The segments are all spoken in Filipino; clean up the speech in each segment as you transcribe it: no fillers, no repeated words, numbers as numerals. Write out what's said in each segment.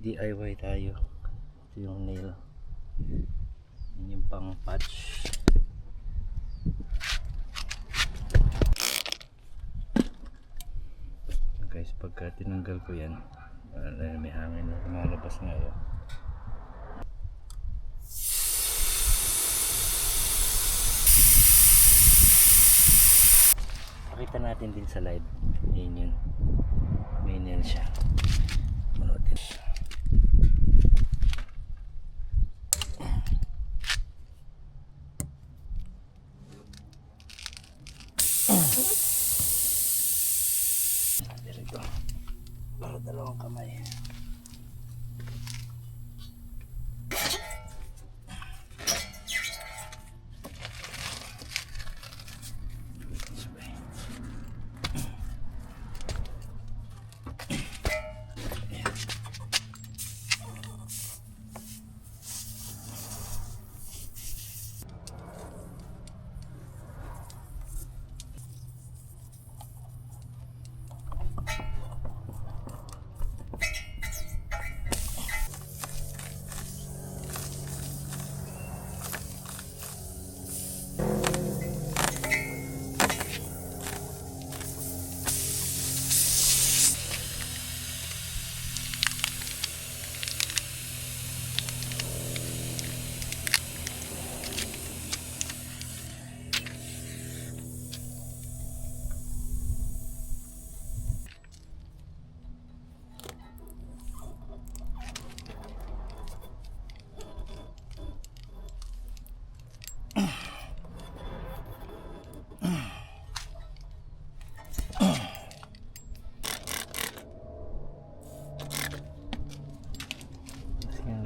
DIY tayo. Ito yung nail. Yan yung pang patch. Guys, pagka tinanggal ko yan, may hangin na lumalabas ngayon. Pakita natin din sa live. Ayan yun. May nail siya. Manoodin. Dito. Para dalawang kamay.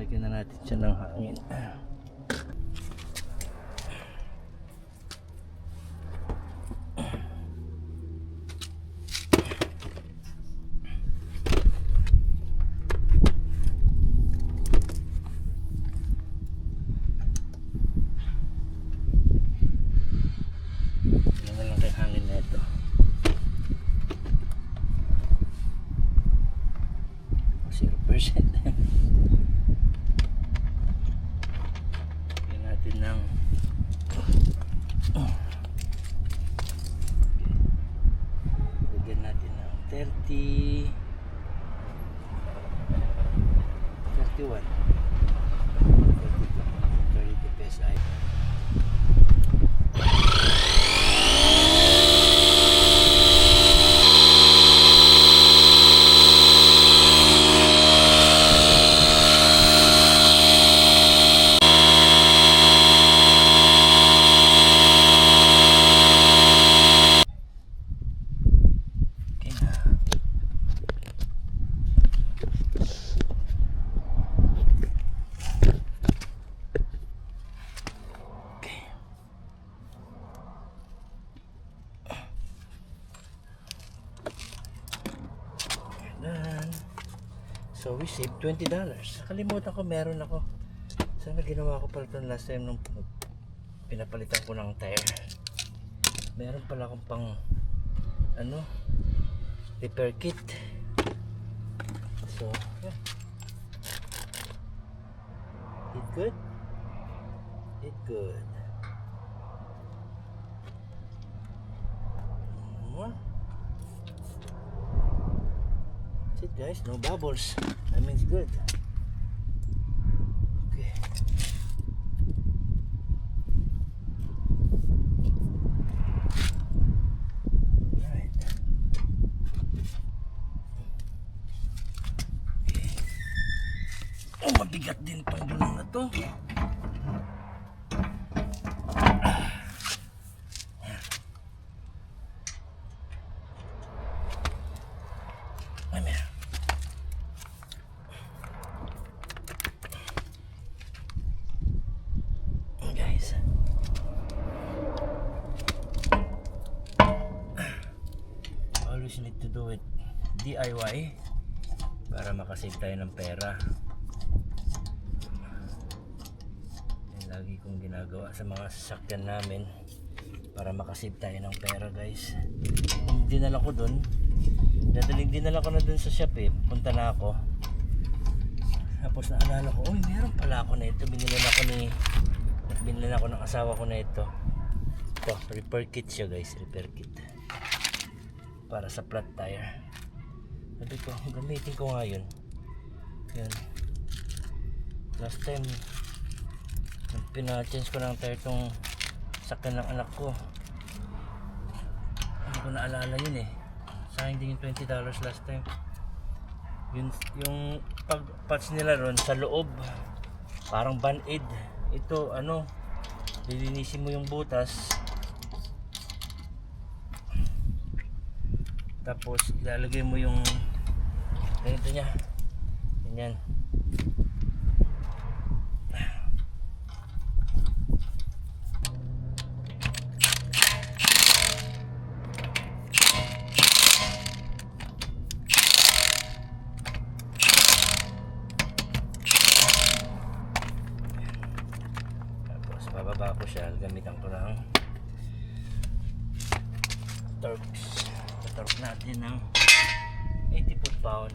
Lagyan na natin siya ng hangin. Yan na lang kay hangin na ito. 0%. Ng lagyan natin ng 30 31 32 PSI. So we saved $20. Nakalimutan ko, meron ako. Sana ginawa ko pala ito last time nung pinapalitan ko ng tire. Meron pala akong pang repair kit. So yeah. It good? It good. That's it guys, no bubbles. That means good. Okay. Alright. Okay. Oh, mabigat din pang gulong na to. Always need to do it DIY para makasave tayo ng pera. Yan lagi kong ginagawa sa mga sasakyan namin para makasave tayo ng pera guys. Dinala ko dun, dinala ko na dun sa shop punta na ako. Tapos naalala ko, uy, meron pala ako na ito. Binili na ako ng asawa ko na ito. Ito, repair kit siya guys, repair kit. Para sa flat tire. Sabi ko, gamitin ko nga yun. Yan. Last time, pina-change ko ng tire itong sakyan ng anak ko. Hindi ko naalala yun eh. Sayang din yung $20 last time. Yung pag-patch nila ron sa loob, parang band-aid. Ito, ano, lilinisin mo yung butas. Tapos, ilalagay mo yung ganito niya. Ganyan. Bababa ko siya, gamitan ko ng torque natin ng 80 foot-pound.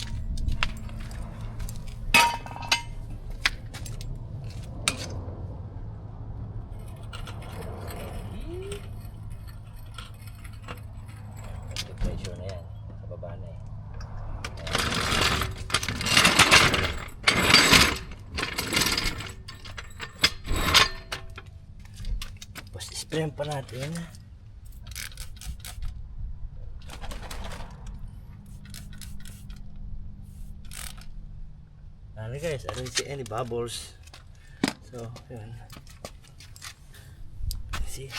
Pressure na yan, kababa na eh. Sprayan pa natin. Ano guys, I don't see any bubbles. So, yun. See?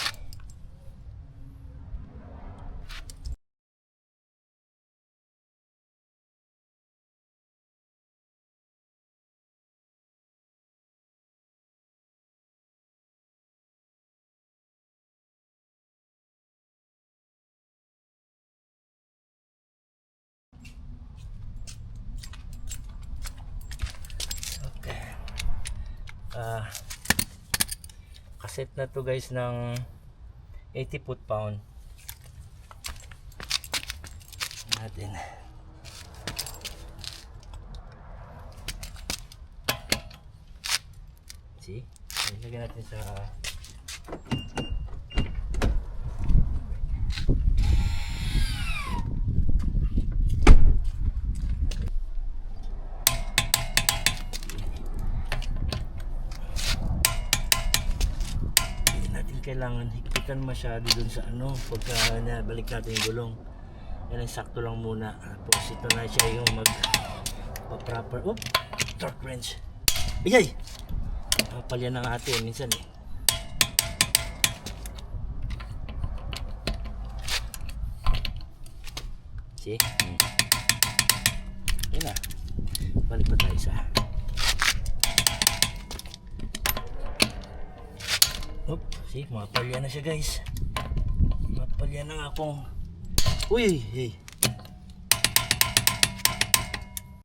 Kaset na to guys ng 80 foot-pound natin. See? Ilagay natin sa kailangan higpitan masyado dun sa ano pagka nabalik natin yung gulong. Yan ay sakto lang muna. Tapos ito na siya yung proper torque wrench. Bigay! Palyan ng atin minsan eh. See? Yan na. Balik pa tayo sa see, mapalya na siya guys. Mapalya na nga akong uy, hey.